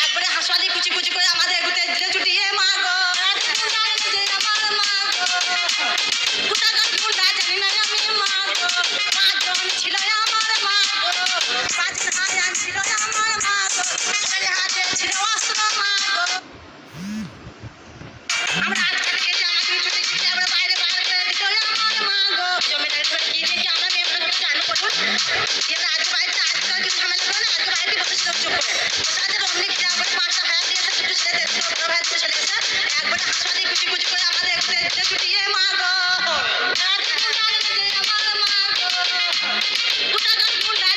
একবারে হাসপাতালে কুচি কুচি করে আমাদের এগুতে দিলে ছুটিয়ে মা গো আমার মা গো কোথাকার গুন্ডা জানি না আমি মা গো পাঁচজন ছিল আমার মা গো পাঁচজন আয়ান ছিল আমার মা গো সবাই হাতে ছিল অস্ত্র মা গো আমরা আজকাল গেছি আমাদের ছুটি ছুটি আমরা বাইরে বাইরে করে দিল আমার মা গো জমিদার ধরে গিয়ে দেখি আমরা মেয়েগুলোকে চালু করুন এবার আজকে বাড়িতে আজকাল কিছু ঝামেলা করো না আজকে বাড়িতে বসেছিল চুপ করে তাদের অমনি ঘিরে আমাদের পাঁচটা হায়াত দিয়েছে দুটো ছেলে দেখছিল বড় ভাই দুটো ছেলে গেছে একবারে হাসপাতালে কুচি কুচি করে আমাদের এগুতে দিলে ছুটিয়ে মা গো আমার মা গো কোথাকার গুন্ডা